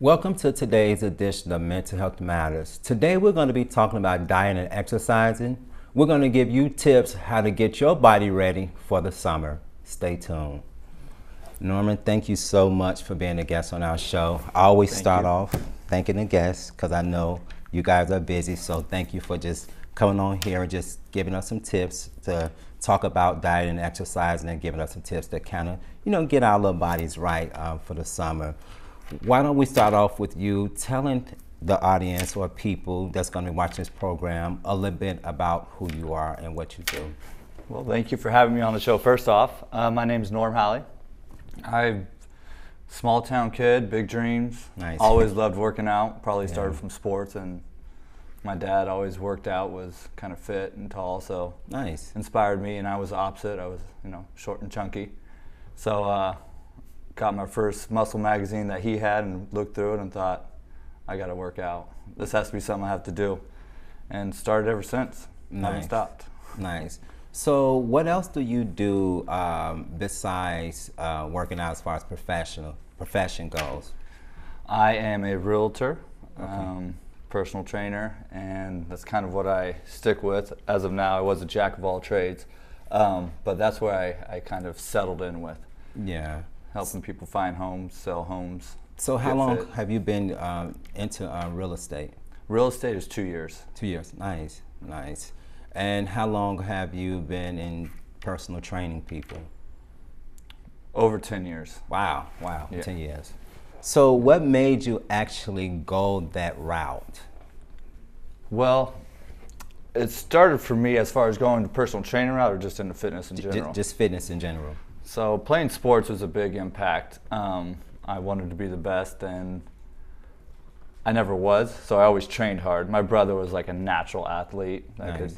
Welcome to today's edition of Mental Health Matters. Today we're going to be talking about diet and exercising. We're going to give you tips how to get your body ready for the summer. Stay tuned. Norman, thank you so much for being a guest on our show. I always start off thanking the guests because I know you guys are busy, so thank you for just coming on here and just giving us some tips to talk about diet and exercising and giving us some tips to kind of, get our little bodies right for the summer. Why don't we start off with you telling the audience or people that's going to be watching this program a little bit about who you are and what you do. Well, thank you for having me on the show. First off, my name is Norm Halley. I'm a small town kid, big dreams. Nice. Always loved working out. Probably started from sports, and my dad always worked out, was kind of fit and tall, so nice. Inspired me. And I was the opposite. I was, short and chunky. So got my first muscle magazine that he had and looked through it and thought, I got to work out. This has to be something I have to do. And started ever since. Nice. Haven't stopped. Nice. So what else do you do besides working out as far as profession goes? I am a realtor, personal trainer, and that's kind of what I stick with. As of now, I was a jack of all trades, but that's where I kind of settled in with. Yeah. Helping people find homes, sell homes. So how long have you been into real estate? Real estate is 2 years. 2 years, nice, nice. And how long have you been in personal training people? Over 10 years. Wow, Yeah. 10 years. So what made you actually go that route? Well, it started for me as far as going to personal training route or just into fitness in general? Just fitness in general. So playing sports was a big impact. I wanted to be the best, and I never was, so I always trained hard. My brother was like a natural athlete. Nice.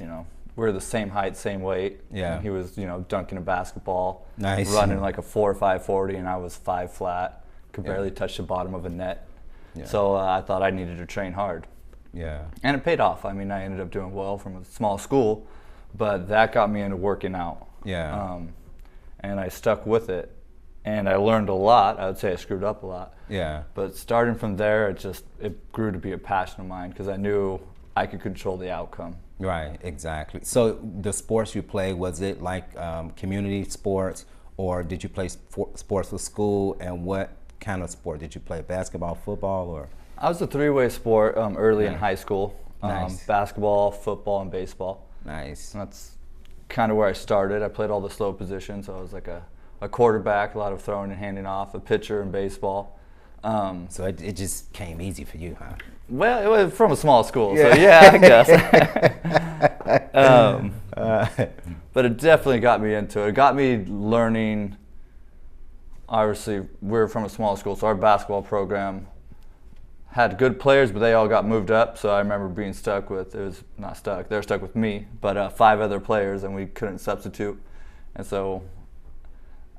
We're the same height, same weight. Yeah. He was, dunking a basketball, Nice. running like a 4 or 540, and I was 5 flat, could barely touch the bottom of a net. Yeah. So I thought I needed to train hard. Yeah. And it paid off. I mean, I ended up doing well from a small school, but that got me into working out. Yeah. And I stuck with it, and I learned a lot. I would say I screwed up a lot. Yeah. But starting from there, it grew to be a passion of mine because I knew I could control the outcome. Right, exactly. So the sports you play, was it like community sports, or did you play sports for school, and what kind of sport did you play? Basketball, football, or? I was a three-way sport early in high school. Nice. Basketball, football, and baseball. Nice. And that's kind of where I started. I played all the slow positions, so I was like a quarterback, a lot of throwing and handing off, a pitcher in baseball. So it just came easy for you, huh? Well, it was from a small school, so yeah, I guess. But it definitely got me into it. It got me learning. Obviously, we're from a small school, so our basketball program had good players, but they all got moved up. So I remember being stuck with, they were stuck with me, but 5 other players, and we couldn't substitute. And so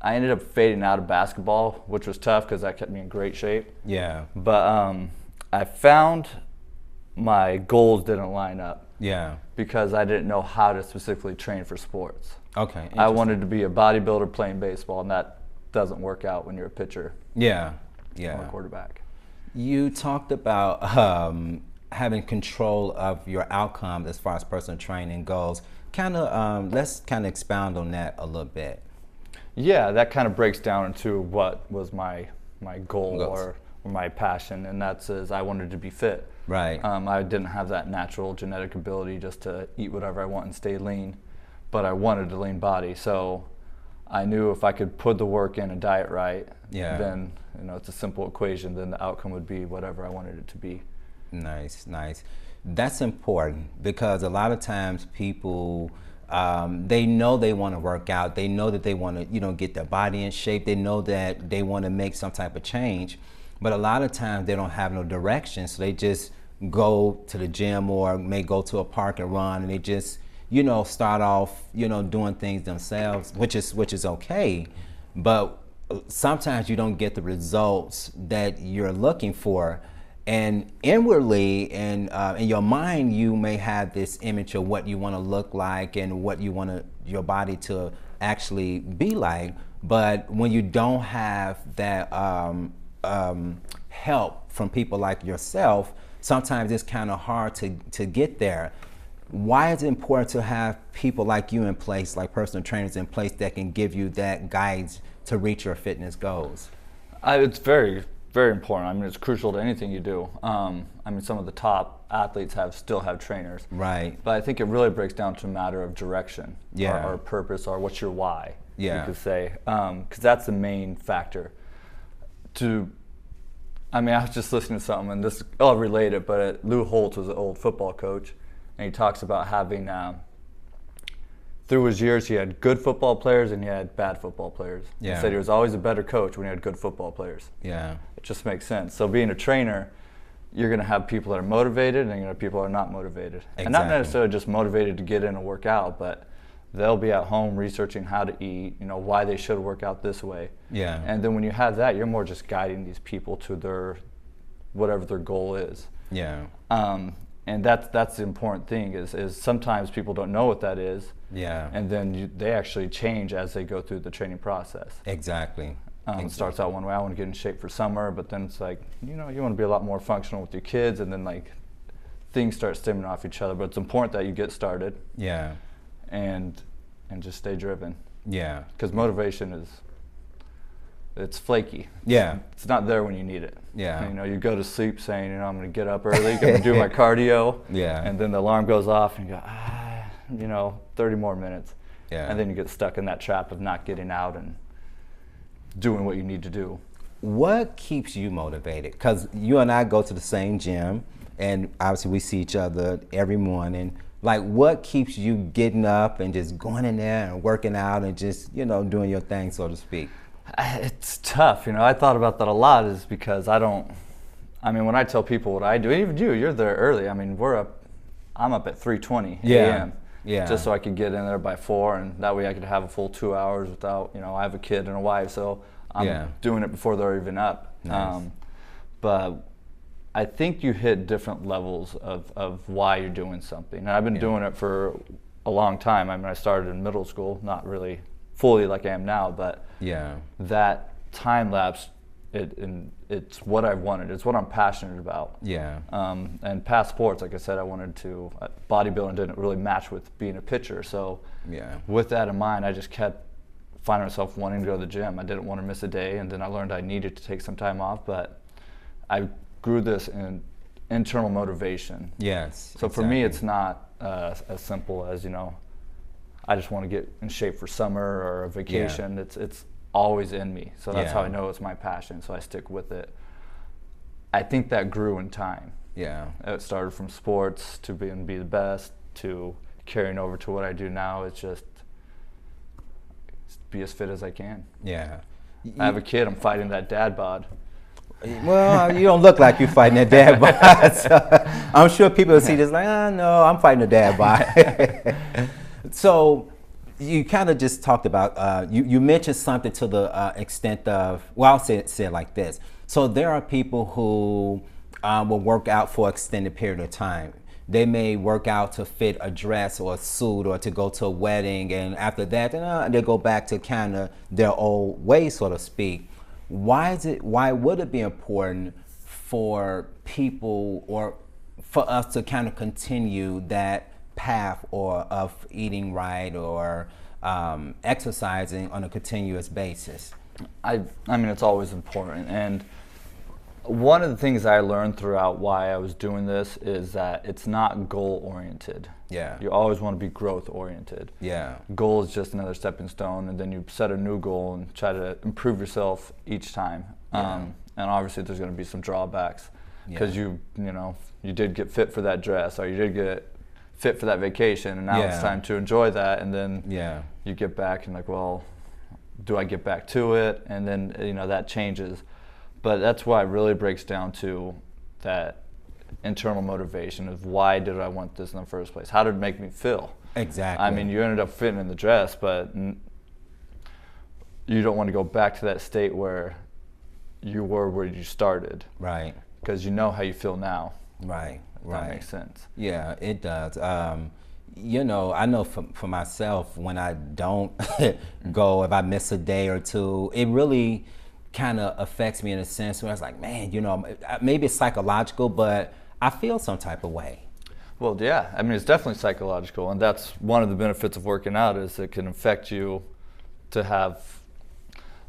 I ended up fading out of basketball, which was tough because that kept me in great shape. Yeah. But I found my goals didn't line up. Yeah. Because I didn't know how to specifically train for sports. Okay. I wanted to be a bodybuilder playing baseball, and that doesn't work out when you're a pitcher. Yeah. Or a quarterback. You talked about having control of your outcome as far as personal training goes. Let's kind of expound on that a little bit. Yeah, that kind of breaks down into what was my goal Goals. or my passion, and that's is I wanted to be fit. Right. I didn't have that natural genetic ability just to eat whatever I want and stay lean, but I wanted a lean body. So I knew if I could put the work in and diet right, Yeah. then it's a simple equation. Then the outcome would be whatever I wanted it to be. Nice, nice. That's important because a lot of times people, they know they want to work out. They know that they want to, get their body in shape. They know that they want to make some type of change. But a lot of times they don't have no direction. So they just go to the gym or may go to a park and run, and they just, start off, doing things themselves, which is okay. But sometimes you don't get the results that you're looking for. And inwardly, and in your mind, you may have this image of what you want to look like and what you want your body to actually be like. But when you don't have that help from people like yourself, sometimes it's kind of hard to get there. Why is it important to have people like you in place, like personal trainers in place, that can give you that guides to reach your fitness goals? It's very, very important. I mean, it's crucial to anything you do. Some of the top athletes still have trainers. Right. But I think it really breaks down to a matter of direction, Yeah. or purpose, or what's your why, Yeah. you could say. Because that's the main factor. I was just listening to something, and this, I'll relate it, but Lou Holtz was an old football coach, and he talks about having, through his years, he had good football players and he had bad football players. Yeah. He said he was always a better coach when he had good football players. Yeah. It just makes sense. So being a trainer, you're going to have people that are motivated and you're going to have people that are not motivated. Exactly. And not necessarily just motivated to get in and work out, but they'll be at home researching how to eat, why they should work out this way. Yeah. And then when you have that, you're more just guiding these people to whatever their goal is. Yeah. And that's the important thing is sometimes people don't know what that is. Yeah. And then they actually change as they go through the training process. Exactly. It starts out one way. I want to get in shape for summer, but then it's like, you want to be a lot more functional with your kids, and then like things start stemming off each other. But it's important that you get started. Yeah. And just stay driven. Yeah. Because motivation it's flaky. Yeah. It's not there when you need it. Yeah. You go to sleep saying, I'm going to get up early, going to do my cardio. Yeah. And then the alarm goes off and you go, 30 more minutes. Yeah. And then you get stuck in that trap of not getting out and doing what you need to do. What keeps you motivated? Because you and I go to the same gym, and obviously we see each other every morning. Like, what keeps you getting up and just going in there and working out and just, doing your thing, so to speak? It's tough. I thought about that a lot, is because when I tell people what I do, even you're there early. I'm up at 3:20 a.m. Yeah. Just so I could get in there by 4, and that way I could have a full 2 hours without, I have a kid and a wife, so I'm doing it before they're even up. Nice. But I think you hit different levels of why you're doing something. And I've been doing it for a long time. I started in middle school, not really fully like I am now, but that time lapse, it's what I wanted. It's what I'm passionate about. Yeah. And past sports, like I said, I wanted to. Bodybuilding didn't really match with being a pitcher, so with that in mind, I just kept finding myself wanting to go to the gym. I didn't want to miss a day, and then I learned I needed to take some time off, but I grew this in internal motivation. Yes. So for me, it's not as simple as, I just want to get in shape for summer or a vacation. It's always in me. So that's how I know it's my passion, so I stick with it. I think that grew in time. Yeah. It started from sports to be the best to carrying over to what I do now. It's just be as fit as I can. Yeah. I have a kid. I'm fighting that dad bod. Well, you don't look like you're fighting a dad bod. So I'm sure people will see this like, no, I'm fighting a dad bod. So you kind of just talked about, you mentioned something to the extent of, well, I'll say it like this. So there are people who will work out for an extended period of time. They may work out to fit a dress or a suit or to go to a wedding, and after that, they go back to kind of their old ways, so to speak. Why would it be important for people or for us to kind of continue that path or of eating right or exercising on a continuous basis? I mean, it's always important. And one of the things I learned throughout why I was doing this is that it's not goal oriented. Yeah. You always want to be growth oriented. Yeah. Goal is just another stepping stone, and then you set a new goal and try to improve yourself each time. Yeah. And obviously there's going to be some drawbacks because Yeah. you did get fit for that dress, or you did get fit for that vacation, and now it's Yeah. time to enjoy that. And then Yeah. you get back and like, well, do I get back to it? And then that changes. But that's why it really breaks down to that internal motivation of why did I want this in the first place? How did it make me feel? Exactly. I mean, you ended up fitting in the dress, but you don't want to go back to that state where you were where you started. Right. Because you know how you feel now. Right. If Right. that makes sense. Yeah, it does. I know for myself, when I don't go, if I miss a day or two, it really kind of affects me in a sense where I was like, man, maybe it's psychological, but I feel some type of way. Well, yeah, I mean, it's definitely psychological, and that's one of the benefits of working out is it can affect you to have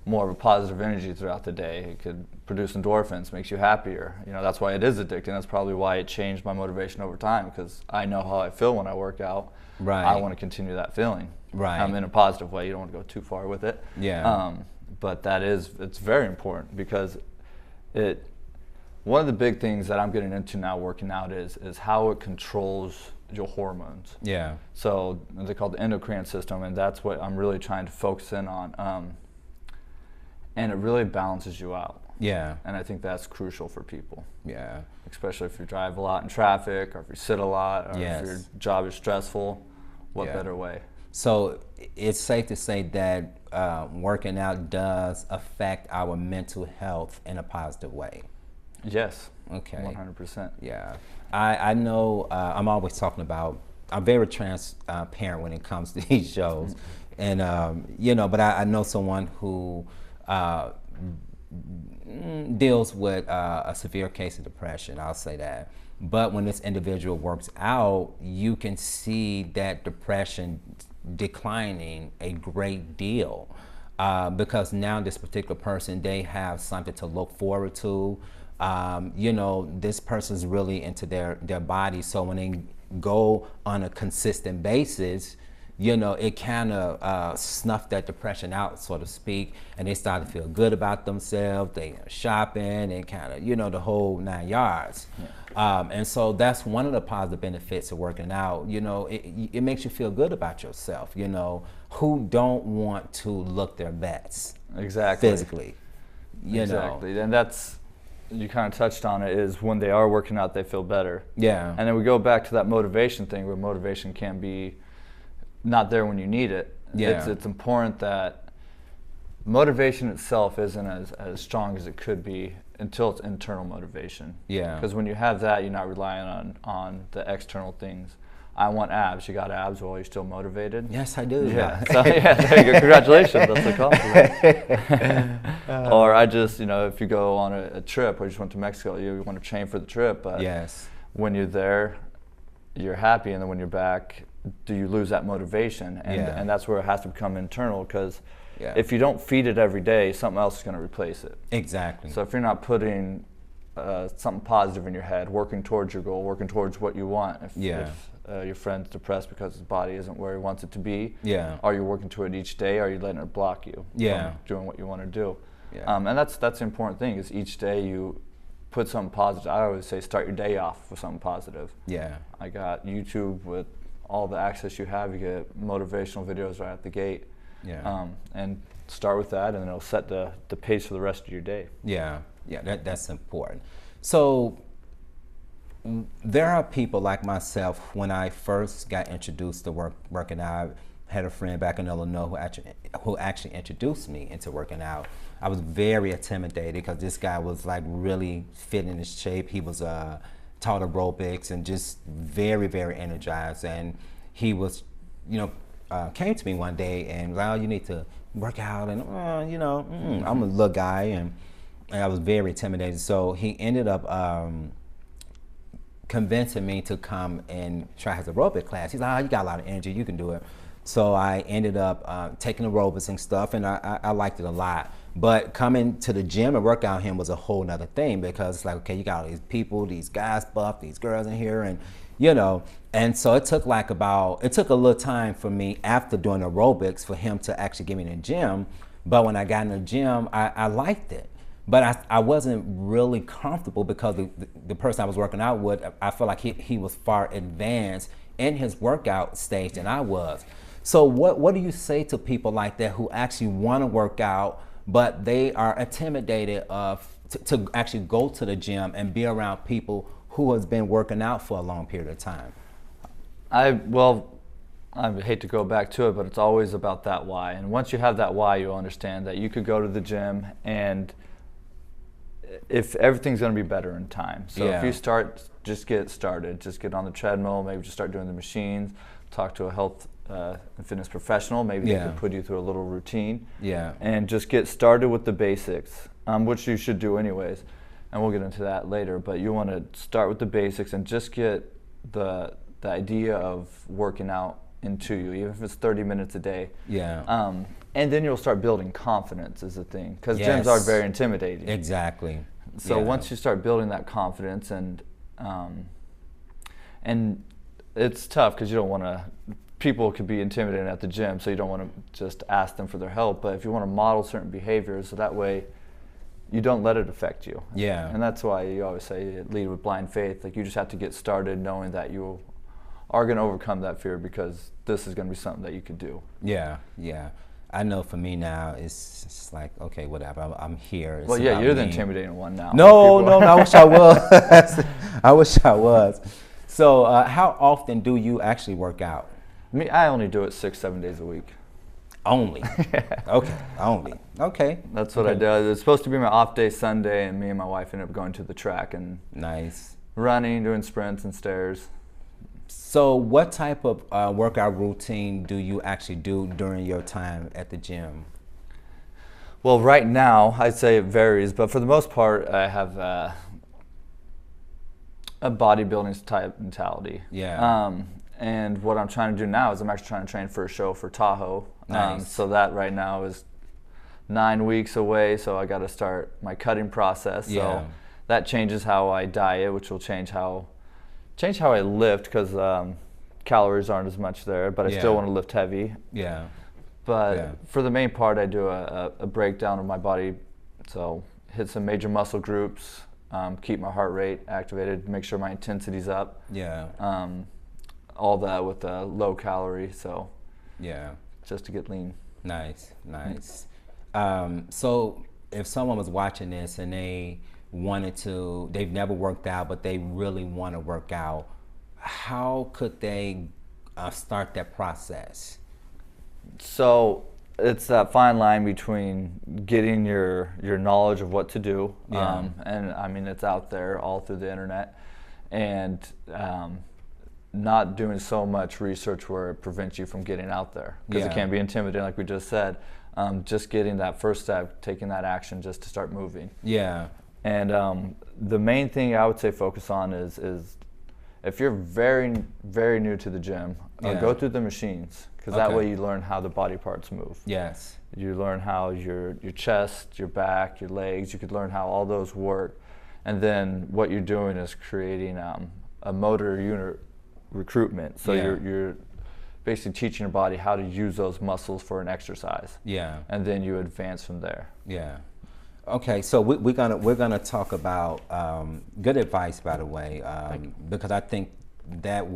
more of a positive energy throughout the day. It could produce endorphins, makes you happier. That's why it is addicting. That's probably why it changed my motivation over time, because I know how I feel when I work out. Right. I want to continue that feeling. Right. In a positive way. You don't want to go too far with it. Yeah. But it's very important because one of the big things that I'm getting into now working out is how it controls your hormones. Yeah. So they call it the endocrine system, and that's what I'm really trying to focus in on. And it really balances you out. Yeah. And I think that's crucial for people. Yeah. Especially if you drive a lot in traffic, or if you sit a lot, or Yes. if your job is stressful. What Yeah. better way? So it's safe to say that working out does affect our mental health in a positive way. Yes. Okay. 100%. Yeah. I know I'm always talking about, I'm very transparent when it comes to these shows. And, but I know someone who deals with a severe case of depression, I'll say that. But when this individual works out, you can see that depression declining a great deal because now this particular person, they have something to look forward to. This person's really into their body, so when they go on a consistent basis, it kind of snuffed that depression out, so to speak, and they start to feel good about themselves. They are shopping and kind of, the whole 9 yards. Yeah. And so that's one of the positive benefits of working out. It makes you feel good about yourself. Who don't want to look their best? Exactly. Physically. Exactly. And that's, you kind of touched on it, is when they are working out, they feel better. Yeah. And then we go back to that motivation thing, where motivation can be not there when you need it. Yeah. It's important that motivation itself isn't as strong as it could be until it's internal motivation. Yeah. Because when you have that, you're not relying on the external things. I want abs. You got abs? Well, you're still motivated? Yes, I do. Yeah. So, yeah, there you go. Congratulations. That's a compliment. Or I just, if you go on a trip, or you just went to Mexico, you want to train for the trip. But yes. When you're there, you're happy. And then when you're back, do you lose that motivation? And that's where it has to become internal, because if you don't feed it every day, something else is going to replace it. Exactly. So if you're not putting something positive in your head, working towards your goal, working towards what you want, if your friend's depressed because his body isn't where he wants it to be, are you working to it each day, or are you letting it block you from doing what you want to do? And that's the important thing, is each day you put something positive. I always say start your day off with something positive. Yeah. I got YouTube with all the access you have. You get motivational videos right at the gate. Yeah. And start with that, and then it'll set the pace for the rest of your day. Yeah. Yeah. That's important. So there are people like myself. When I first got introduced to working out, I had a friend back in Illinois who actually introduced me into working out. I was very intimidated because this guy was like really fit in his shape. He was taught aerobics and just very, very energized. And he was, came to me one day and was like, oh, you need to work out. And, I'm a little guy, and I was very intimidated. So he ended up convincing me to come and try his aerobic class. He's like, oh, you got a lot of energy, you can do it. So I ended up taking aerobics and stuff, and I liked it a lot. But coming to the gym and work out him was a whole nother thing, because it's like, okay, you got all these people, these guys buff, these girls in here, and and so it took a little time for me after doing aerobics for him to actually get me in the gym. But when I got in the gym, I liked it. But I wasn't really comfortable, because the person I was working out with, I felt like he was far advanced in his workout stage than I was. So what do you say to people like that who actually want to work out, but they are intimidated to actually go to the gym and be around people who has been working out for a long period of time? I hate to go back to it, but it's always about that why. And once you have that why, you'll understand that you could go to the gym, and if everything's going to be better in time. So if you just get started, just get on the treadmill, maybe just start doing the machines, talk to a health and fitness professional, maybe they could put you through a little routine, and just get started with the basics, which you should do anyways, and we'll get into that later. But you want to start with the basics and just get the idea of working out into you, even if it's 30 minutes a day. And then you'll start building confidence is the thing, because gyms are very intimidating. Exactly. So once you start building that confidence, and it's tough because you don't want to, people could be intimidated at the gym, so you don't want to just ask them for their help. But if you want to model certain behaviors, so that way you don't let it affect you. And that's why you always say lead with blind faith. Like, you just have to get started knowing that you are going to overcome that fear, because this is going to be something that you can do. I know for me now, it's like, okay, whatever, I'm here. Well, you're the intimidating one now. No, I wish I was. I wish I was. So how often do you actually work out? I only do it 6-7 days a week. Only? Okay, only. Okay. That's what I do. It's supposed to be my off day Sunday, and me and my wife ended up going to the track and running, doing sprints and stairs. So what type of workout routine do you actually do during your time at the gym? Well, right now, I'd say it varies, but for the most part, I have a bodybuilding type mentality. And what I'm trying to do now is I'm actually trying to train for a show for Tahoe. So that right now is 9 weeks away, so I got to start my cutting process. So that changes how I diet, which will change how I lift, because calories aren't as much there, but I still want to lift heavy. But for the main part, I do a breakdown of my body. So hit some major muscle groups, keep my heart rate activated, make sure my intensity's up. All that with low calorie, so just to get lean. Nice. So if someone was watching this and they've never worked out, but they really want to work out, how could they start that process? So it's that fine line between getting your knowledge of what to do, and I mean, it's out there all through the internet, and not doing so much research where it prevents you from getting out there, because it can be intimidating, like we just said. Just getting that first step, taking that action just to start moving. And the main thing I would say focus on is if you're very, very new to the gym, go through the machines, because that way you learn how the body parts move. You learn how your chest, your back, your legs, you could learn how all those work. And then what you're doing is creating a motor unit recruitment. So you're basically teaching your body how to use those muscles for an exercise. And then you advance from there. Okay, so we're gonna talk about good advice, by the way, because I think that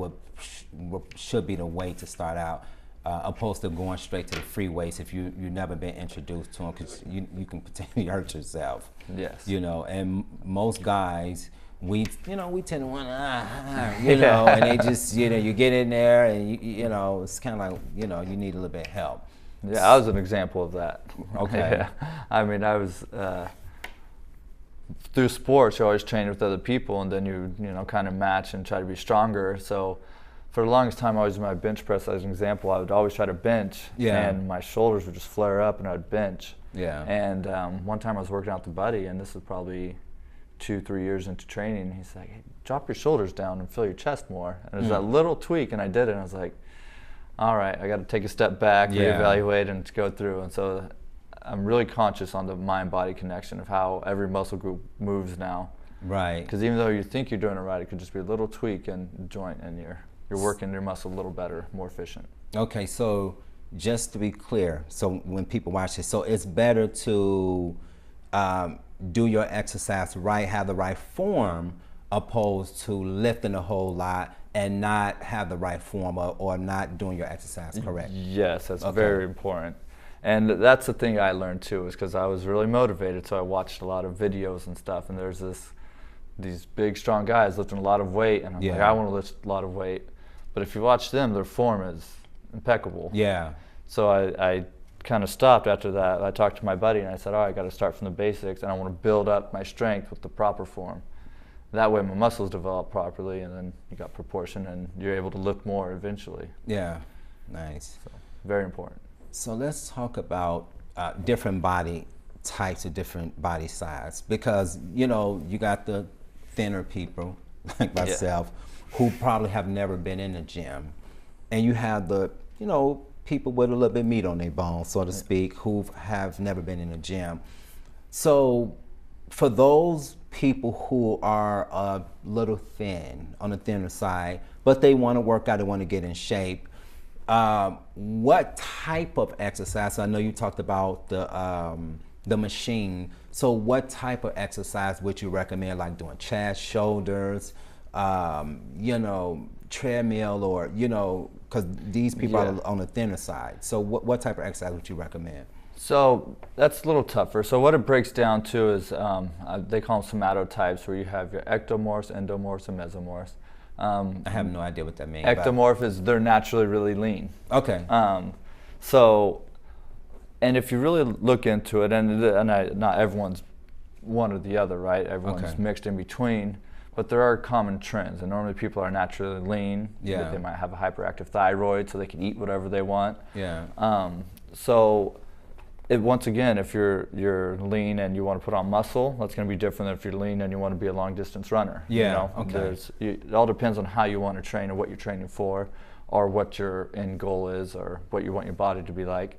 should be the way to start out, opposed to going straight to the free weights if you've never been introduced to them, because you can potentially hurt yourself. And most guys, we tend to want to, and they just, you get in there and it's kind of like, you need a little bit of help. I was an example of that. I mean, I was through sports, you always train with other people, and then you kind of match and try to be stronger. So for the longest time, I was my bench press as an example. I would always try to bench, and my shoulders would just flare up, and I would bench. And one time I was working out with a buddy, and this was probably 2-3 years into training. He's like, hey, drop your shoulders down and feel your chest more. And it was that little tweak, and I did it, and I was like, all right, I got to take a step back, Yeah. reevaluate, and go through. And so I'm really conscious on the mind-body connection of how every muscle group moves now. Right. Because even though you think you're doing it right, it could just be a little tweak in the joint, and you're working your muscle a little better, more efficient. Okay, so just to be clear, so when people watch this, so it's better to do your exercise right, have the right form, opposed to lifting a whole lot and not have the right form, or not doing your exercise correct. Yes, that's Okay. very important. And that's the thing I learned too, is because I was really motivated, so I watched a lot of videos and stuff, and there's these big, strong guys lifting a lot of weight, and I'm like, Yeah. I want to lift a lot of weight. But if you watch them, their form is impeccable. Yeah. So I kind of stopped after that. I talked to my buddy, and I said, all right, I got to start from the basics, and I want to build up my strength with the proper form. That way my muscles develop properly, and then you got proportion, and you're able to lift more eventually. Yeah. Nice. So, very important. So let's talk about different body types or different body size, because you got the thinner people like myself who probably have never been in the gym, and you have the people with a little bit meat on their bones, so to speak, who have never been in the gym. So for those people who are a little thin, on the thinner side, but they want to work out, they want to get in shape, what type of exercise? I know you talked about the machine. So what type of exercise would you recommend, like doing chest, shoulders, treadmill, or because these people are on the thinner side. So what type of exercise would you recommend? So that's a little tougher. So what it breaks down to is they call them somatotypes, where you have your ectomorphs, endomorphs, and mesomorphs. I have no idea what that means. Ectomorph is they're naturally really lean. Okay. And if you really look into it, not everyone's one or the other, right? Everyone's mixed in between, but there are common trends. And normally people are naturally lean. Yeah. They might have a hyperactive thyroid, so they can eat whatever they want. Yeah. Once again, if you're lean and you want to put on muscle, that's going to be different than if you're lean and you want to be a long distance runner. Yeah. Okay. It all depends on how you want to train, or what you're training for, or what your end goal is, or what you want your body to be like.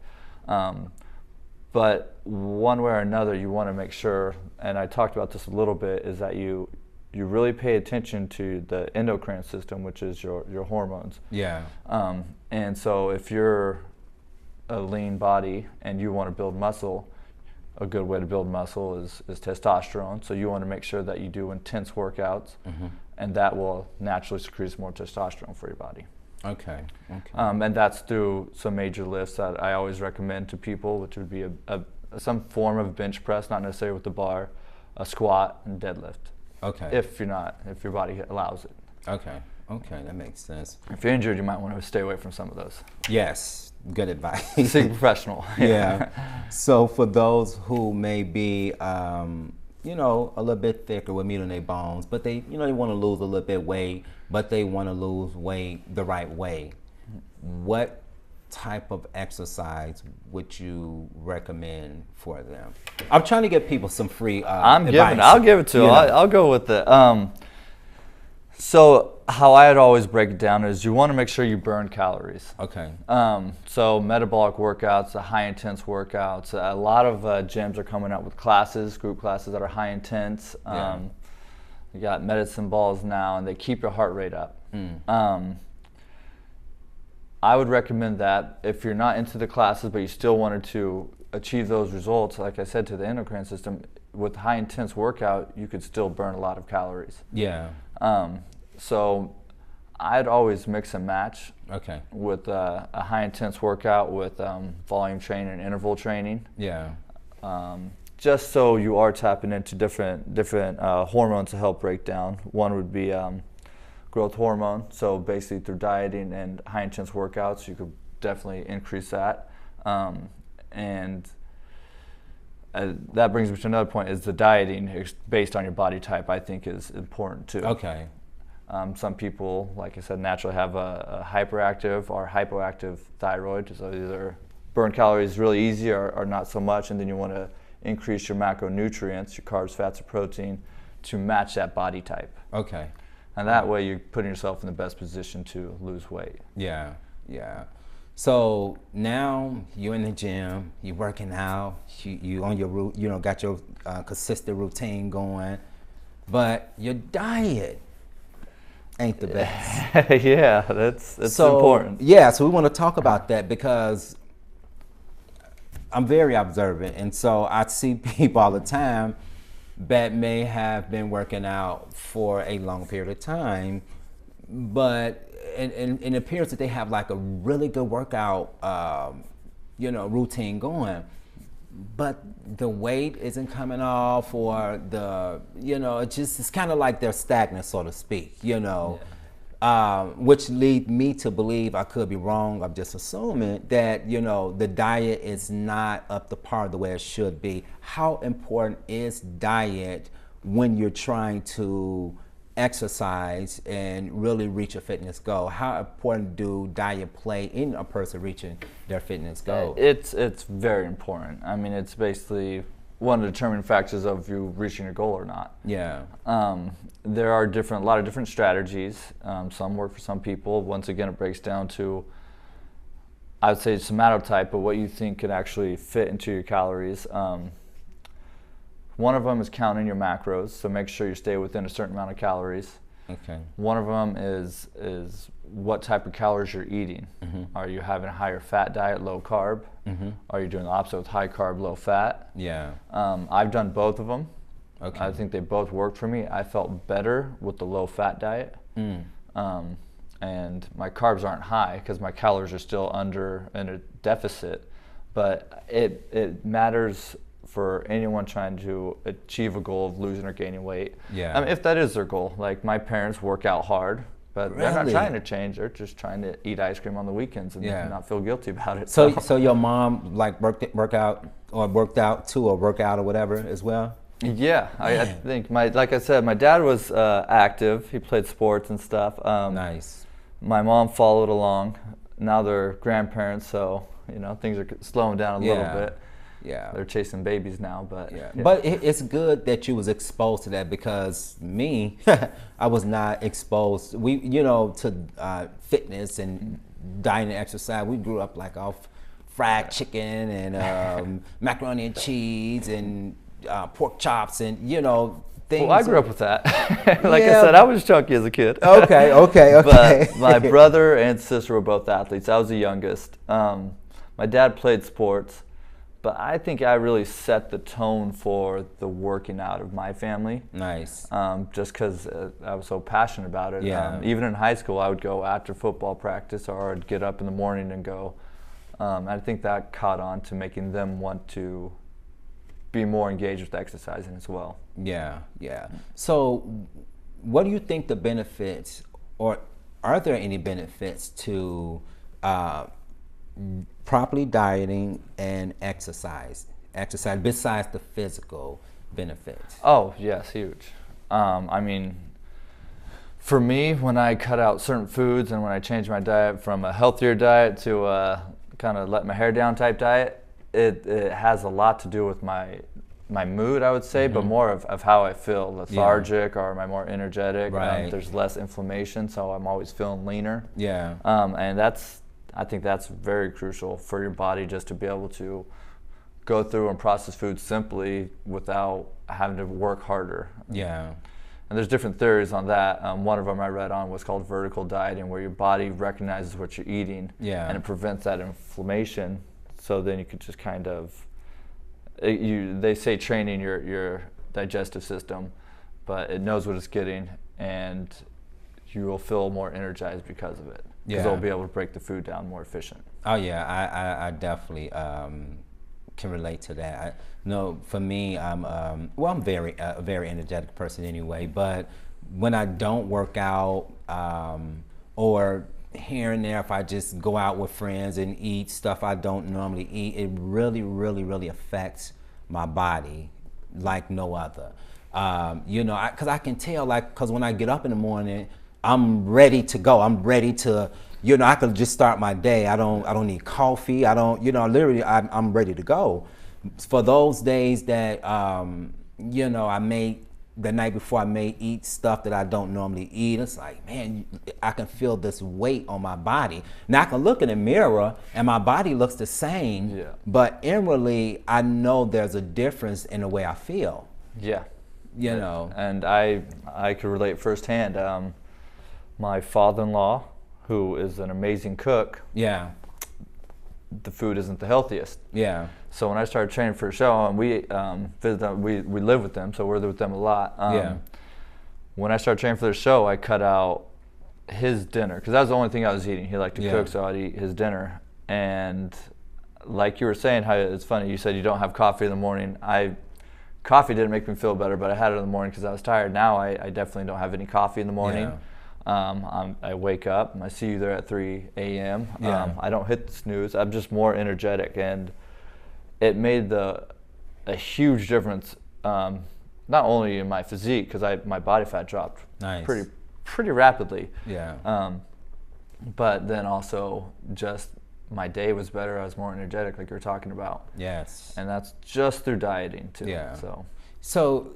But one way or another, you want to make sure, and I talked about this a little bit, is that you really pay attention to the endocrine system, which is your hormones. Yeah. And so if you're a lean body and you want to build muscle, a good way to build muscle is testosterone. So you want to make sure that you do intense workouts, and that will naturally secrete more testosterone for your body. Okay. And that's through some major lifts that I always recommend to people, which would be some form of bench press, not necessarily with the bar, a squat, and deadlift. Okay. If your body allows it. Okay, that makes sense. If you're injured, you might want to stay away from some of those. Yes, good advice. Seek a professional. Yeah. So for those who may be, a little bit thicker with meat on their bones, but they want to lose a little bit weight, but they want to lose weight the right way, what type of exercise would you recommend for them? I'm trying to give people some free advice. I'll give it to you. I'll go with it. So how I'd always break it down is you want to make sure you burn calories. Okay. So metabolic workouts, the high intense workouts. A lot of gyms are coming out with group classes that are high intense. You got medicine balls now, and they keep your heart rate up. I would recommend that if you're not into the classes, but you still wanted to achieve those results, like I said, to the endocrine system, with high intense workout, you could still burn a lot of calories. Yeah. So I'd always mix and match. Okay. With a high intense workout with volume training and interval training. Yeah. Just so you are tapping into different hormones to help break down. One would be growth hormone. So basically through dieting and high intense workouts, you could definitely increase that. And that brings me to another point, is the dieting based on your body type, I think, is important too. Okay. Some people, like I said, naturally have a hyperactive or hypoactive thyroid, so either burn calories really easy or not so much, and then you want to increase your macronutrients, your carbs, fats, and protein, to match that body type. Okay. And that way you're putting yourself in the best position to lose weight. Yeah, yeah. So now you're in the gym, you're working out, you on your route, got your consistent routine going, but your diet ain't the best. Yeah, that's So important. yeah, so we want to talk about that because I'm very observant, and so I see people all the time that may have been working out for a long period of time, but it appears that they have like a really good workout, routine going, but the weight isn't coming off, or it's kind of like they're stagnant, so to speak, which lead me to believe, I could be wrong, I'm just assuming that, the diet is not up to par the way it should be. How important is diet when you're trying to exercise and really reach a fitness goal? How important do diet play in a person reaching their fitness goal? It's very important. I mean, it's basically one of the determining factors of you reaching your goal or not. Yeah. There are a lot of different strategies. Some work for some people. Once again, it breaks down to, I would say, somatotype, but what you think could actually fit into your calories. One of them is counting your macros, so make sure you stay within a certain amount of calories. Okay. One of them is what type of calories you're eating. Mm-hmm. Are you having a higher fat diet, low carb? Mm-hmm. Are you doing the opposite with high carb, low fat? Yeah. I've done both of them. Okay. I think they both worked for me. I felt better with the low fat diet. And my carbs aren't high because my calories are still in a deficit. But it matters for anyone trying to achieve a goal of losing or gaining weight. Yeah. I mean, if that is their goal. Like, my parents work out hard, but they're not Really? trying to change. They're just trying to eat ice cream on the weekends and not feel guilty about it. So your mom like worked out or work out or whatever as well? Yeah, I think like I said, my dad was active. He played sports and stuff. Nice. My mom followed along. Now they're grandparents, so things are slowing down a little bit. Yeah. They're chasing babies now, but yeah. But it's good that you was exposed to that, because me, I was not exposed. To fitness and diet and exercise. We grew up like off fried chicken and macaroni and cheese and pork chops and things. Well, I grew up with that. Like I said, I was chunky as a kid. Okay. But my brother and sister were both athletes. I was the youngest. My dad played sports. But I think I really set the tone for the working out of my family. Nice. Just because I was so passionate about it. Yeah. Even in high school, I would go after football practice, or I'd get up in the morning and go. I think that caught on to making them want to be more engaged with exercising as well. Yeah. So what do you think the benefits, or are there any benefits to properly dieting and exercise besides the physical benefits? Oh, yes, huge. I mean, for me, when I cut out certain foods and when I changed my diet from a healthier diet to a kind of let my hair down type diet, it has a lot to do with my mood, I would say, but more of how I feel, lethargic, or am I more energetic? Right. There's less inflammation, so I'm always feeling leaner. Yeah. And I think that's very crucial for your body, just to be able to go through and process food simply without having to work harder. Yeah. And there's different theories on that. One of them I read on was called vertical dieting, where your body recognizes what you're eating, and it prevents that inflammation. So then you could just kind of, they say training your digestive system, but it knows what it's getting, and you will feel more energized because of it. Because it'll be able to break the food down more efficient. Oh yeah, I definitely can relate to that. For me, I'm very a very energetic person anyway. But when I don't work out, or here and there, if I just go out with friends and eat stuff I don't normally eat, it really, really, really affects my body like no other. Because I can tell, because when I get up in the morning, I'm ready to go. I'm ready to, I could just start my day. I don't need coffee. Literally, I'm ready to go. For those days that, I may the night before I may eat stuff that I don't normally eat. It's like, man, I can feel this weight on my body. Now I can look in the mirror and my body looks the same, Yeah. but inwardly I know there's a difference in the way I feel. Yeah. You know. And I could relate firsthand. My father-in-law, who is an amazing cook, Yeah. the food isn't the healthiest. Yeah. So when I started training for a show, and we visit them, we live with them, so we're with them a lot. Yeah. When I started training for the show, I cut out his dinner because that was the only thing I was eating. He liked to cook, so I'd eat his dinner. And like you were saying, how it's funny. You said you don't have coffee in the morning. Coffee didn't make me feel better, but I had it in the morning because I was tired. Now I definitely don't have any coffee in the morning. Yeah. I wake up and I see you there at 3 a.m. Yeah. I don't hit the snooze. I'm just more energetic, and it made a huge difference. Not only in my physique, because my body fat dropped Nice. pretty rapidly. Yeah. But then also just my day was better. I was more energetic, like you were talking about. Yes. And that's just through dieting too. Yeah. So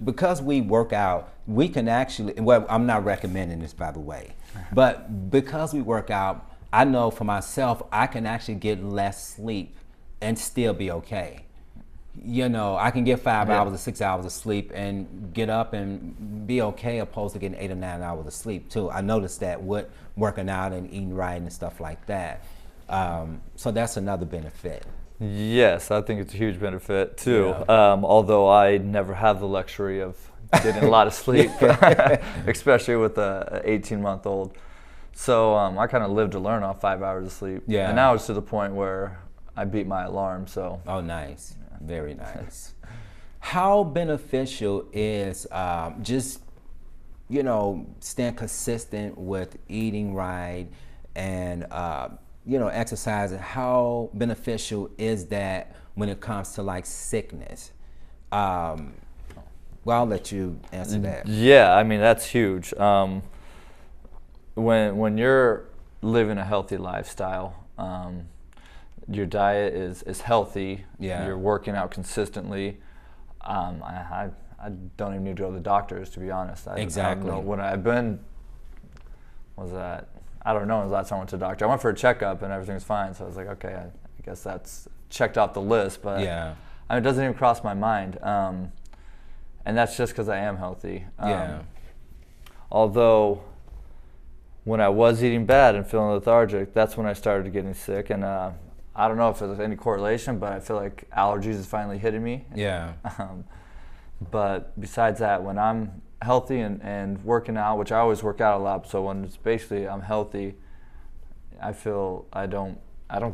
Because we work out, we can actually, well, I'm not recommending this, by the way, but because we work out, I know for myself, I can actually get less sleep and still be okay. You know, I can get 5 hours or 6 hours of sleep and get up and be okay, opposed to getting 8 or 9 hours of sleep too. I noticed that with working out and eating right and stuff like that. So that's another benefit. yes, I think it's a huge benefit too. Yeah. Although I never have the luxury of getting a lot of sleep, especially with a 18-month-old. So I kind of live to learn off 5 hours of sleep. Yeah. And now it's to the point where I beat my alarm. So. Oh, nice. Very nice. How beneficial is just, you know, staying consistent with eating right and, you know, exercising? How beneficial is that when it comes to like sickness? Well, I'll let you answer that. Yeah, I mean, that's huge. When you're living a healthy lifestyle, your diet is healthy. Yeah. You're working out consistently. I don't even need to go to the doctors, to be honest. Exactly. I don't know when I've been. Was that? I don't know. When the last time I went to the doctor, I went for a checkup and everything was fine. So I was like, okay, I guess that's checked off the list. But Yeah. I mean, it doesn't even cross my mind. And that's just because I am healthy. Yeah. Although, when I was eating bad and feeling lethargic, that's when I started getting sick. And I don't know if there's any correlation, but I feel like allergies is finally hitting me. Yeah. But besides that, when I'm healthy and working out, which I always work out a lot, so when it's basically I'm healthy, I feel I don't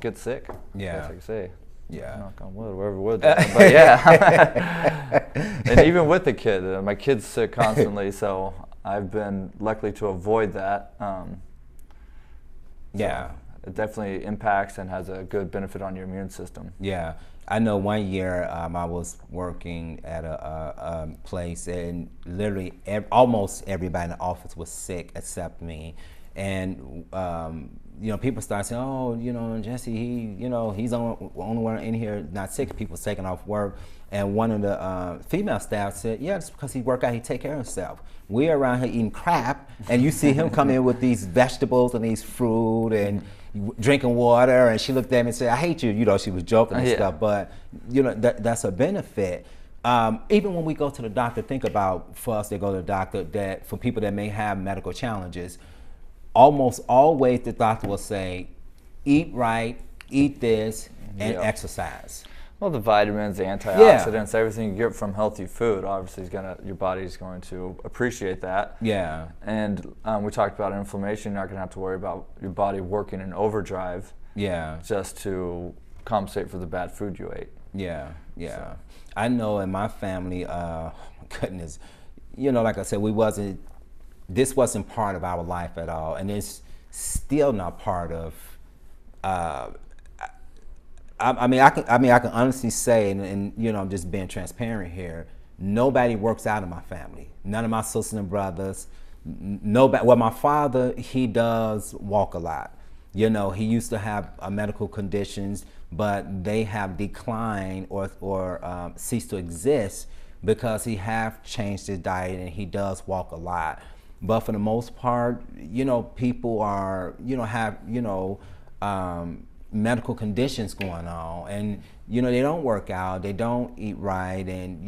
get sick. Yeah. I guess I could say. Yeah. Knock on wood, wherever wood. But yeah. And even with the kid, my kid's sick constantly, so I've been lucky to avoid that. Yeah. It definitely impacts and has a good benefit on your immune system. Yeah, I know one year I was working at a place and literally almost everybody in the office was sick except me. And, you know, people start saying, oh, you know, Jesse, he's the only one in here not sick. People taking off work. And one of the female staff said, yeah, it's because he work out, he take care of himself. We're around here eating crap, and you see him come in with these vegetables and these fruit and drinking water. And she looked at me and said, I hate you. You know, she was joking and stuff, but, you know, that's a benefit. Even when we go to the doctor, think about for us to go to the doctor, that for people that may have medical challenges, almost always the doctor will say, eat right, eat this, and exercise. Well, the vitamins, the antioxidants, everything you get from healthy food, obviously your body's going to appreciate that. Yeah. And we talked about inflammation. You're not going to have to worry about your body working in overdrive. Yeah. Just to compensate for the bad food you ate. Yeah, yeah. So. I know in my family, goodness, you know, like I said, this wasn't part of our life at all, and it's still not part of. I mean, I can honestly say, and you know, I'm just being transparent here. Nobody works out in my family. None of my sisters and brothers. Nobody. Well, my father, he does walk a lot. You know, he used to have medical conditions, but they have declined or ceased to exist because he have changed his diet and he does walk a lot. But for the most part, people are, have, medical conditions going on, and they don't work out, they don't eat right, and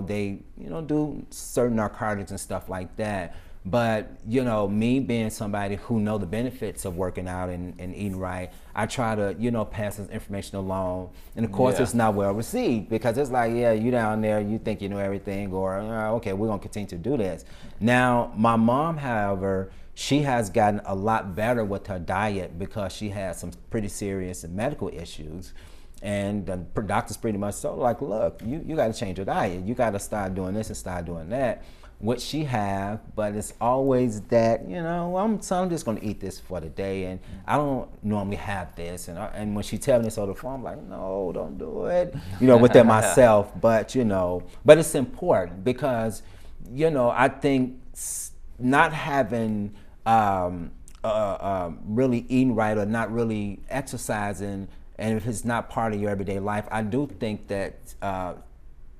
they do certain narcotics and stuff like that. But me being somebody who know the benefits of working out and eating right, I try to pass this information along. And of course, it's not well received, because it's like, yeah, you down there, you think you know everything, or okay, we're gonna continue to do this. Now, my mom, however, she has gotten a lot better with her diet, because she had some pretty serious medical issues. And the doctors pretty much told her, like, look, you got to change your diet. You got to start doing this and start doing that, which she have. But it's always that, I'm just going to eat this for the day, and I don't normally have this. And when she tells me this on the phone, I'm like, no, don't do it, with that myself. But, but it's important, because, I think not having really eating right, or not really exercising, and if it's not part of your everyday life, I do think that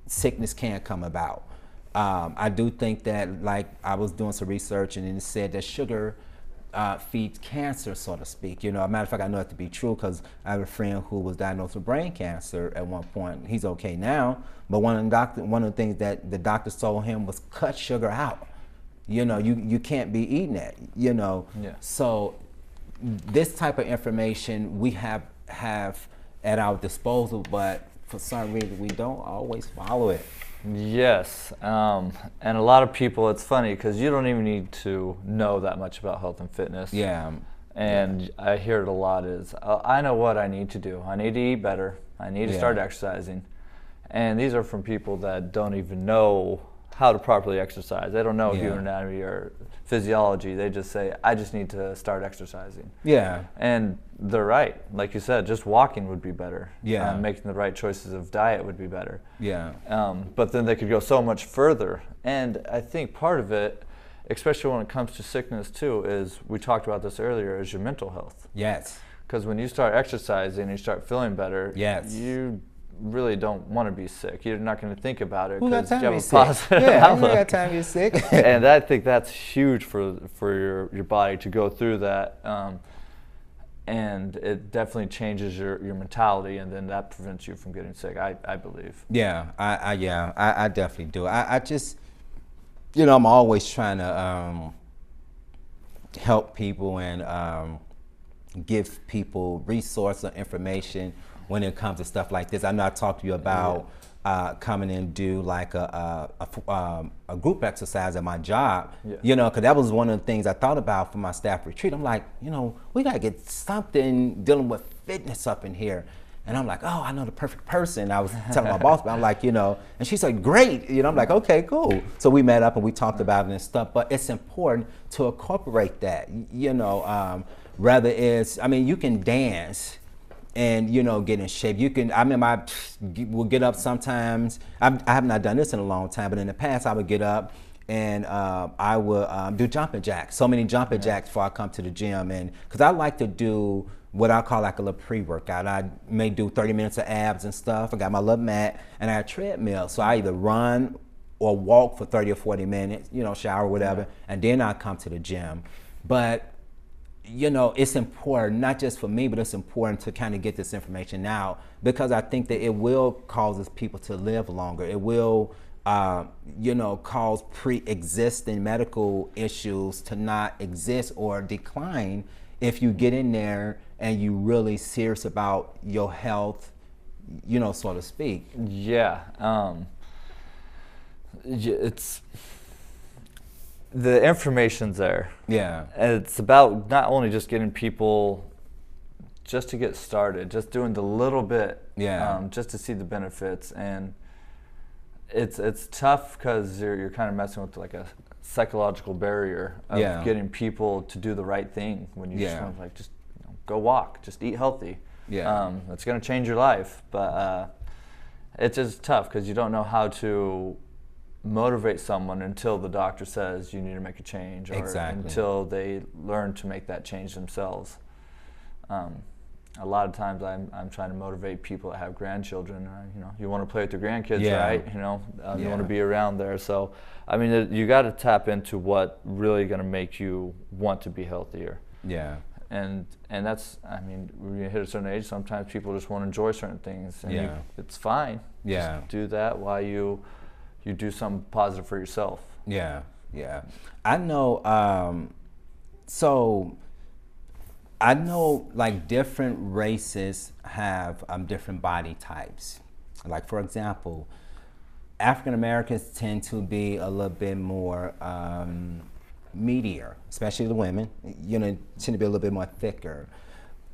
sickness can come about. I do think that, like, I was doing some research, and it said that sugar feeds cancer, so to speak. As a matter of fact, I know it to be true, because I have a friend who was diagnosed with brain cancer at one point. He's okay now, but one of the things that the doctors told him was cut sugar out. You can't be eating that, Yeah. So this type of information we have at our disposal, but for some reason we don't always follow it. Yes, and a lot of people, it's funny, because you don't even need to know that much about health and fitness. Yeah. And I hear it a lot is, I know what I need to do. I need to eat better. I need to start exercising. And these are from people that don't even know how to properly exercise. They don't know human anatomy or physiology. They just say, I just need to start exercising. Yeah. And they're right. Like you said, just walking would be better. Yeah. Making the right choices of diet would be better. Yeah. But then they could go so much further. And I think part of it, especially when it comes to sickness too, is, we talked about this earlier, is your mental health. Yes. Because when you start exercising and you start feeling better, you really don't want to be sick. You're not going to think about it because you have a positive outlook. Who got time to be sick? And I think that's huge for your body to go through that. And it definitely changes your mentality, and then that prevents you from getting sick, I believe. Yeah, I definitely do. I just, I'm always trying to help people and give people resources or information when it comes to stuff like this. I know I talked to you about coming and do like a group exercise at my job, because that was one of the things I thought about for my staff retreat. I'm like, we gotta get something dealing with fitness up in here. And I'm like, oh, I know the perfect person. I was telling my boss, but I'm like, and she's like, great. I'm like, okay, cool. So we met up and we talked about it and stuff, but it's important to incorporate that, whether it's, you can dance and get in shape. You can, I will get up sometimes. I have not done this in a long time, but in the past I would get up and I would do jumping jacks. So many jumping jacks before I come to the gym, and because I like to do what I call like a little pre-workout. I may do 30 minutes of abs and stuff. I got my little mat and I have a treadmill. So I either run or walk for 30 or 40 minutes, shower or whatever, and then I come to the gym. But it's important, not just for me, but it's important to kind of get this information out, because I think that it will cause people to live longer. It will, cause pre-existing medical issues to not exist or decline if you get in there and you really serious about your health, so to speak. Yeah. It's... the information's there. Yeah. And it's about not only just getting people just to get started, just doing the little bit, just to see the benefits. And it's tough because you're kind of messing with like a psychological barrier of getting people to do the right thing when you just want to just go walk, just eat healthy. Yeah. It's going to change your life, but it's just tough because you don't know how to motivate someone until the doctor says you need to make a change, or until they learn to make that change themselves. a lot of times I'm trying to motivate people that have grandchildren. You want to play with your grandkids, Yeah. right? You Yeah. want to be around there. So, I mean, you got to tap into what really going to make you want to be healthier. Yeah. And that's, I mean, when you hit a certain age, sometimes people just want to enjoy certain things, and it's fine. Yeah. Just do that while you do something positive for yourself. Yeah. Yeah. I know. So I know, like, different races have different body types. Like, for example, African Americans tend to be a little bit more meatier, especially the women. Tend to be a little bit more thicker.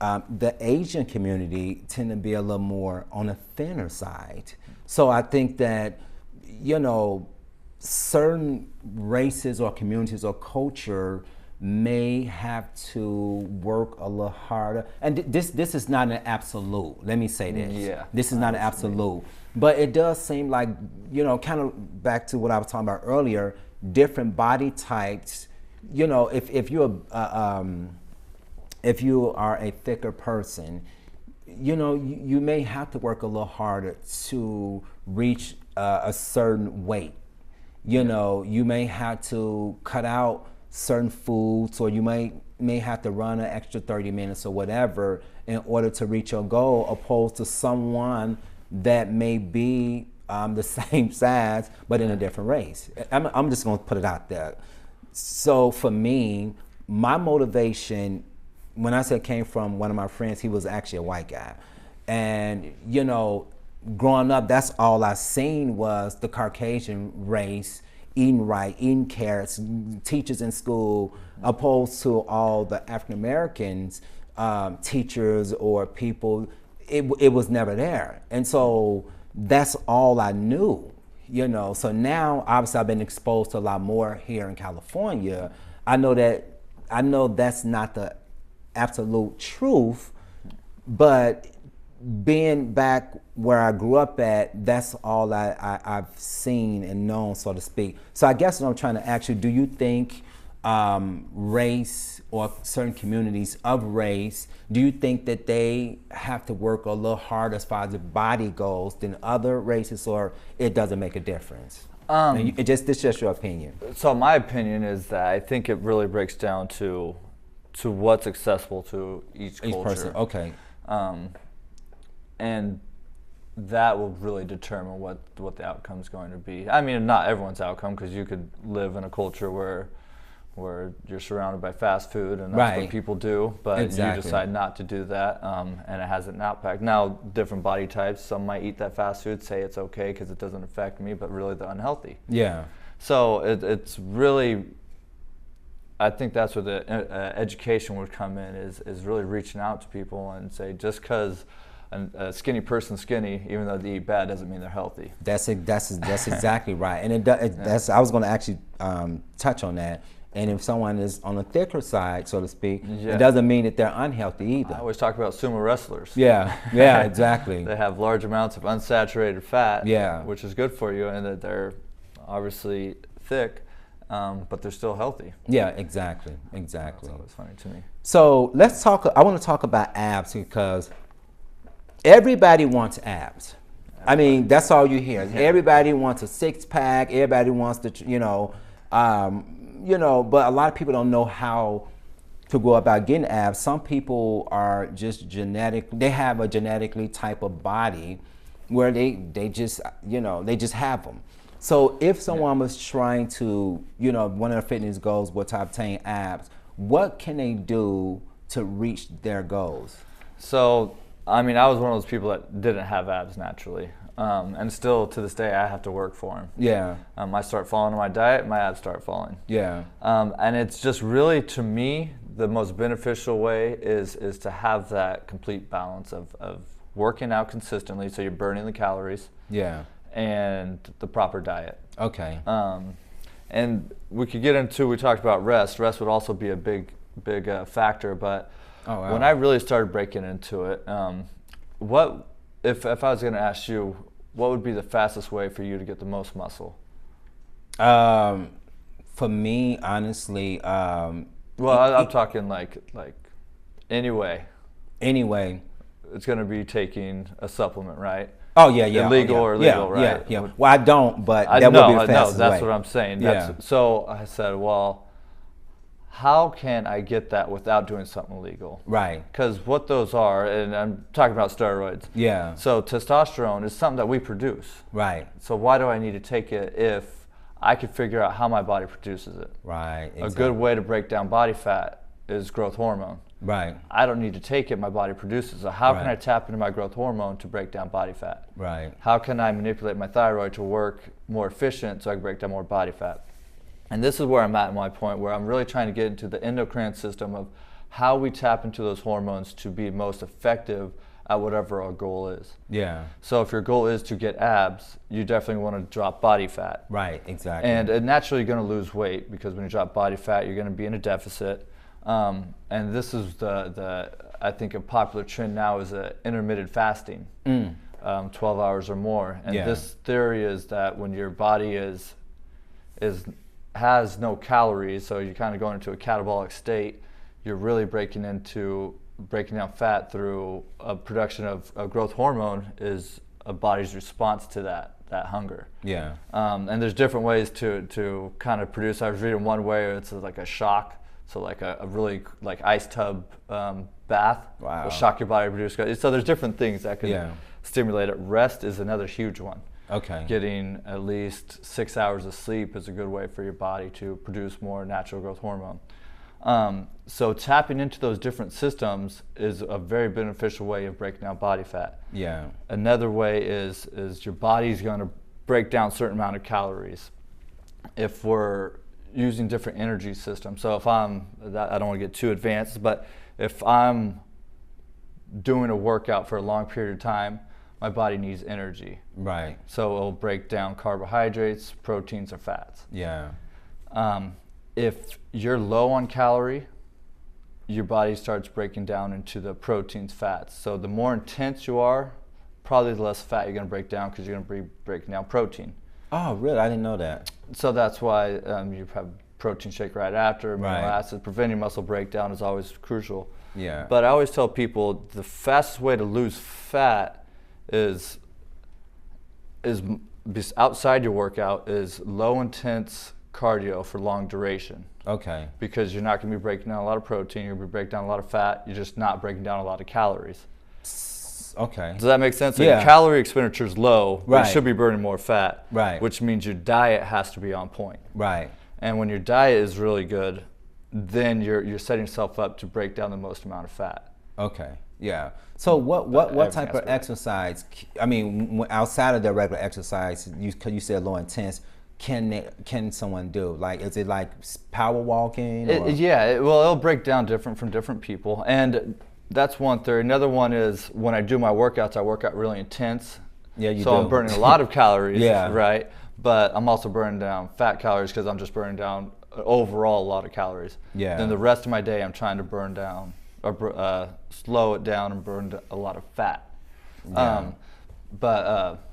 The Asian community tend to be a little more on the thinner side. So I think that, certain races or communities or culture may have to work a little harder. And this is not an absolute. Let me say this. Yeah. This is not an absolute. But it does seem like, kind of back to what I was talking about earlier, different body types. If you are a thicker person, you may have to work a little harder to reach a certain weight. You may have to cut out certain foods, or you may have to run an extra 30 minutes or whatever in order to reach your goal, opposed to someone that may be the same size but in a different race. I'm just going to put it out there. So for me, my motivation, when I said came from one of my friends, he was actually a white guy. And, growing up, that's all I seen was the Caucasian race eating right, eating carrots, teachers in school, opposed to all the African Americans, teachers or people. It was never there. And so that's all I knew. So now obviously I've been exposed to a lot more here in California. I know that's not the absolute truth, but being back where I grew up at, that's all I've seen and known, so to speak. So I guess what I'm trying to ask you, do you think race or certain communities of race, do you think that they have to work a little harder as far as the body goes than other races, or it doesn't make a difference? This is just your opinion. So my opinion is that I think it really breaks down to what's accessible to each culture. Person. Okay. And that will really determine what the outcome is going to be. I mean, not everyone's outcome, because you could live in a culture where you're surrounded by fast food and that's what people do, but you decide not to do that, and it has an impact. Now, different body types, some might eat that fast food, say it's okay because it doesn't affect me, but really they're unhealthy. Yeah. So it's really, I think that's where the education would come in, is really reaching out to people and say, just because a skinny person's skinny, even though they eat bad, doesn't mean they're healthy. That's exactly right. And I was going to actually touch on that. And if someone is on the thicker side, so to speak, it doesn't mean that they're unhealthy either. I always talk about sumo wrestlers. Yeah, exactly. They have large amounts of unsaturated fat, which is good for you, and that they're obviously thick, but they're still healthy. Yeah, exactly. That's always funny to me. So let's talk. I want to talk about abs, because everybody wants abs. I mean, that's all you hear. Everybody wants a six-pack. Everybody wants to, but a lot of people don't know how to go about getting abs. Some people are just they have a genetically type of body where they just have them. So if someone was trying to, one of their fitness goals was to obtain abs, what can they do to reach their goals? So, I mean, I was one of those people that didn't have abs naturally. And still to this day, I have to work for them. Yeah. I start following my diet, my abs start falling. Yeah. And it's just really, to me, the most beneficial way is to have that complete balance of working out consistently, so you're burning the calories. Yeah. And the proper diet. Okay. And we could get into, we talked about rest. Rest would also be a big factor, but when I really started breaking into it, if I was going to ask you, what would be the fastest way for you to get the most muscle? For me, honestly, well, I'm talking like anyway. Anyway, it's going to be taking a supplement, right? Oh yeah, yeah. Illegal or legal, yeah, right? Yeah, yeah. Well, I don't, but that know, would be the fastest that's way. what I'm saying. Yeah. So I said, well, how can I get that without doing something illegal? Right. Because what those are, and I'm talking about steroids. Yeah. So testosterone is something that we produce. Right. So why do I need to take it if I could figure out how my body produces it? Right. Exactly. A good way to break down body fat is growth hormone. Right. I don't need to take it, my body produces. So how can Right. I tap into my growth hormone to break down body fat? Right. How can I manipulate my thyroid to work more efficient so I can break down more body fat? And this is where I'm at my point, where I'm really trying to get into the endocrine system of how we tap into those hormones to be most effective at whatever our goal is. Yeah. So if your goal is to get abs, you definitely want to drop body fat. Right. Exactly. And naturally you're going to lose weight, because when you drop body fat, you're going to be in a deficit. And this is I think a popular trend now is intermittent fasting, 12 hours or more. And this theory is that when your body has no calories, so you're kind of going into a catabolic state, you're really breaking down fat through a production of growth hormone is a body's response to that hunger. Yeah. And there's different ways to kind of produce. I was reading one way it's like a shock, so like a really like ice tub bath Wow. will shock your body to produce. So there's different things that can stimulate it. Rest is another huge one. Okay. Getting at least 6 hours of sleep is a good way for your body to produce more natural growth hormone. So tapping into those different systems is a very beneficial way of breaking down body fat. Yeah. Another way is your body's going to break down a certain amount of calories. If we're using different energy systems, so if I don't want to get too advanced, but if I'm doing a workout for a long period of time, my body needs energy. Right. So it'll break down carbohydrates, proteins, or fats. Yeah. If you're low on calorie, your body starts breaking down into the proteins, fats. So the more intense you are, probably the less fat you're going to break down, because you're going to be breaking down protein. Oh, really? I didn't know that. So that's why you have protein shake right after, amino Right. acids. Preventing muscle breakdown is always crucial. Yeah. But I always tell people the fastest way to lose fat is outside your workout is low intense cardio for long duration. Okay. Because you're not going to be breaking down a lot of protein, you're going to be breaking down a lot of fat, you're just not breaking down a lot of calories. Okay. Does that make sense? So Yeah. your calorie expenditure is low, but Right. you should be burning more fat. Right. Which means your diet has to be on point. Right. And when your diet is really good, then you're setting yourself up to break down the most amount of fat. Okay. Yeah. So what type of aspect. exercise? I mean, outside of the regular exercise, you said low intense. Can someone do? Like, is it like power walking? Or? It'll break down different from different people, and that's one theory. Another one is when I do my workouts, I work out really intense. Yeah, you so do. I'm burning a lot of calories. Yeah. Right. But I'm also burning down fat calories, because I'm just burning down overall a lot of calories. Yeah. Then the rest of my day, I'm trying to burn down or slow it down and burn a lot of fat. Yeah.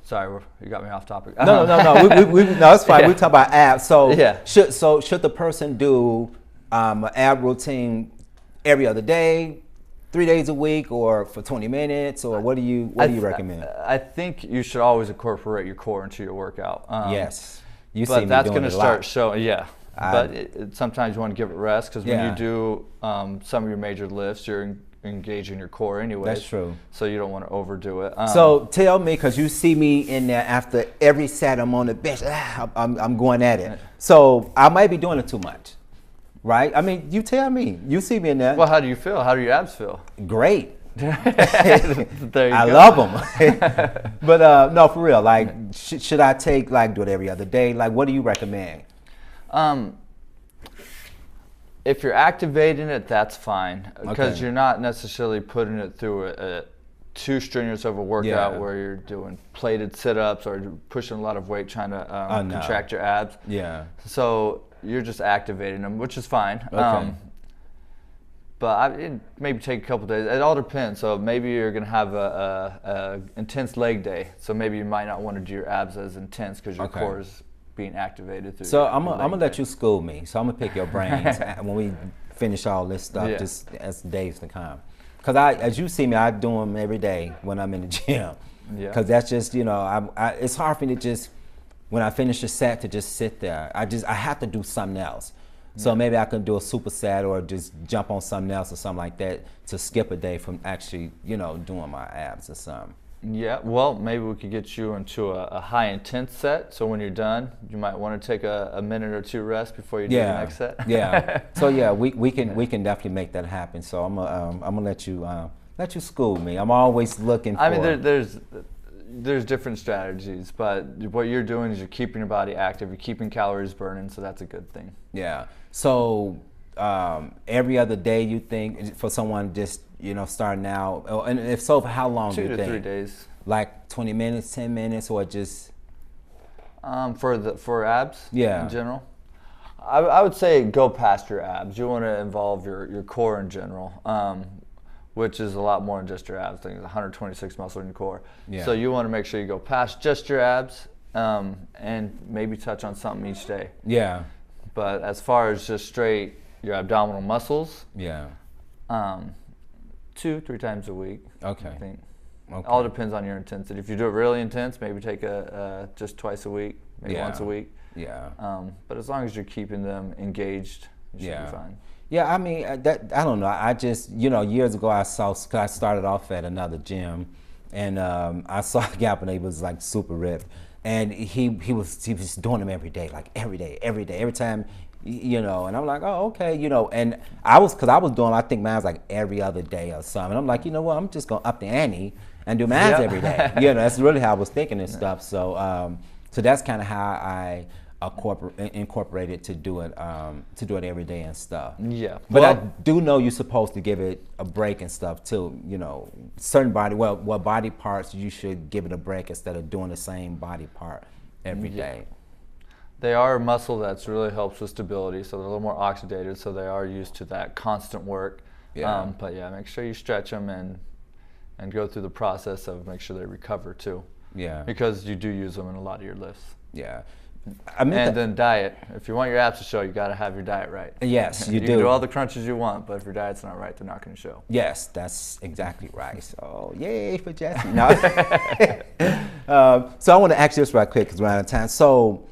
Sorry, you got me off topic. No. No, it's fine. Yeah. We talk about abs. So Yeah. should the person do an ab routine every other day, 3 days a week, or for 20 minutes, or what do you recommend? I think you should always incorporate your core into your workout. Yes. You see But me that's doing going to it a start lot. showing, but sometimes you want to give it rest, because when Yeah. you do some of your major lifts, you're engaging your core anyway. That's true. So you don't want to overdo it. So tell me, because you see me in there after every set, I'm on the bench, I'm going at it. So I might be doing it too much, right? I mean, you tell me. You see me in there. Well, how do you feel? How do your abs feel? Great. There you I go. love them. But no, for real, like, should I do it every other day? Like, what do you recommend? If you're activating it, that's fine, because Okay. you're not necessarily putting it through a too strenuous of a workout Yeah. where you're doing plated sit-ups or you're pushing a lot of weight trying to No. contract your abs. Yeah. So you're just activating them, which is fine. Okay. But it maybe take a couple days. It all depends. So maybe you're gonna have a intense leg day. So maybe you might not want to do your abs as intense, because your Okay. core is being activated through. So your I'm leg gonna day. let you school me. So I'm gonna pick your brains when we finish all this stuff, Yeah. just as days to come. Because as you see me, I do them every day when I'm in the gym. Yeah. Because that's just, you know, it's hard for me to just, when I finish a set, to just sit there. I have to do something else. So maybe I can do a superset or just jump on something else or something like that to skip a day from actually, you know, doing my abs or something. Yeah, well, maybe we could get you into a high intense set. So when you're done, you might want to take a minute or two rest before you do the next set. Yeah. So yeah, we can definitely make that happen. So I'm gonna let you school me. I'm always looking for. I mean, there's different strategies, but what you're doing is you're keeping your body active, you're keeping calories burning, so that's a good thing. Yeah. So every other day, you think, for someone just, you know, starting out, and if so, for how long do you think? 2 to 3 days. Like 20 minutes, 10 minutes, or just? For abs. Yeah. In general, I would say go past your abs. You want to involve your core in general, which is a lot more than just your abs. I think it's 126 muscles in your core. Yeah. So you want to make sure you go past just your abs, and maybe touch on something each day. Yeah. But as far as just straight your abdominal muscles, Yeah. 2-3 times a week. Okay. I think. Okay. All depends on your intensity. If you do it really intense, maybe take just twice a week, maybe once a week. Yeah. But as long as you're keeping them engaged, you should be fine. Yeah, I mean, I don't know. I just, you know, years ago I started off at another gym, and I saw a guy and he was like super ripped, and he was doing them every day, like every day, every time, you know. And I'm like, oh, okay, you know. And I was doing, I think mine was like every other day or something. And I'm like, you know what? I'm just gonna up the ante and do mine every day. You know, that's really how I was thinking and stuff. So, so that's kind of how I incorporated to do it every day and stuff. Yeah. But I do know you're supposed to give it a break and stuff too. You know, certain body parts you should give it a break instead of doing the same body part every day. They are a muscle that's really helps with stability, so they're a little more oxidated, so they are used to that constant work. Yeah. But yeah, make sure you stretch them and go through the process of make sure they recover too. Yeah. Because you do use them in a lot of your lifts. Yeah. And then diet. If you want your abs to show, you got to have your diet right. Yes, you do. You can do all the crunches you want, but if your diet's not right, they're not going to show. Yes, that's exactly right. So, yay for Jesse. No. So I want to ask you this right quick because we're out of time. So,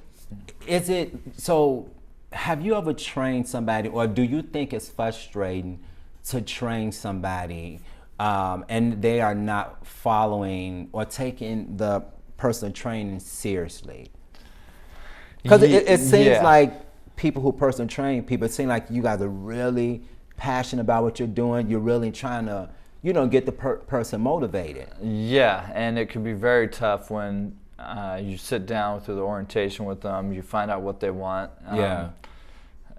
have you ever trained somebody, or do you think it's frustrating to train somebody and they are not following or taking the personal training seriously? Because it seems like people who personal train people, it seems like you guys are really passionate about what you're doing. You're really trying to, you know, get the person motivated. Yeah, and it can be very tough when you sit down through the orientation with them. You find out what they want.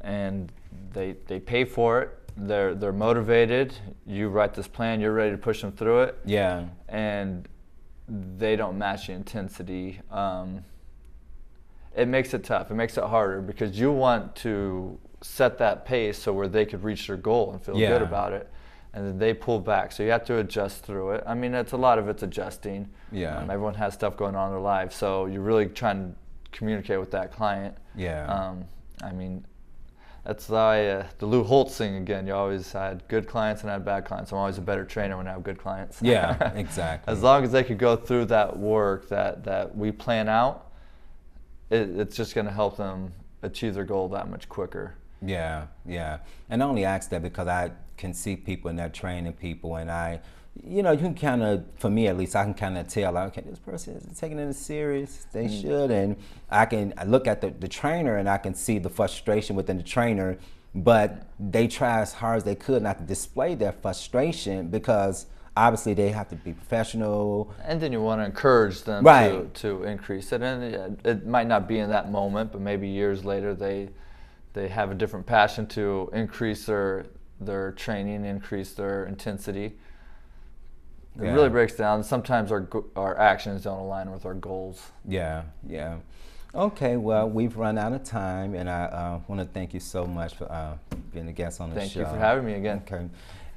And they pay for it. They're motivated. You write this plan. You're ready to push them through it. Yeah. And they don't match the intensity. It makes it tough. It makes it harder because you want to set that pace so where they could reach their goal and feel good about it, and then they pull back. So you have to adjust through it. I mean, a lot of it's adjusting. Yeah. Everyone has stuff going on in their lives, so you're really trying to communicate with that client. Yeah. I mean, that's why the Lou Holtz thing again. You always had good clients and I had bad clients. I'm always a better trainer when I have good clients. Yeah, exactly. As long as they could go through that work that we plan out, it's just going to help them achieve their goal that much quicker. Yeah, yeah. And I only ask that because I can see people and they're training people, and you know, you can kind of, for me at least, I can kind of tell, like, okay, this person is taking it serious. They should. And I look at the trainer and I can see the frustration within the trainer, but they try as hard as they could not to display their frustration because obviously they have to be professional. And then you want to encourage them to increase it. And it might not be in that moment, but maybe years later they have a different passion to increase their training, increase their intensity. It really breaks down. Sometimes our actions don't align with our goals. Yeah, yeah. Okay, well, we've run out of time, and I want to thank you so much for being a guest on the show. Thank you for having me again. Okay.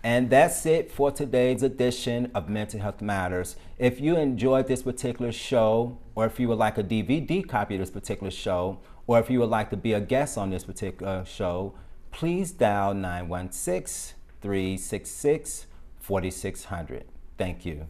And that's it for today's edition of Mental Health Matters. If you enjoyed this particular show, or if you would like a DVD copy of this particular show, or if you would like to be a guest on this particular show, please dial 916-366 4600. Thank you.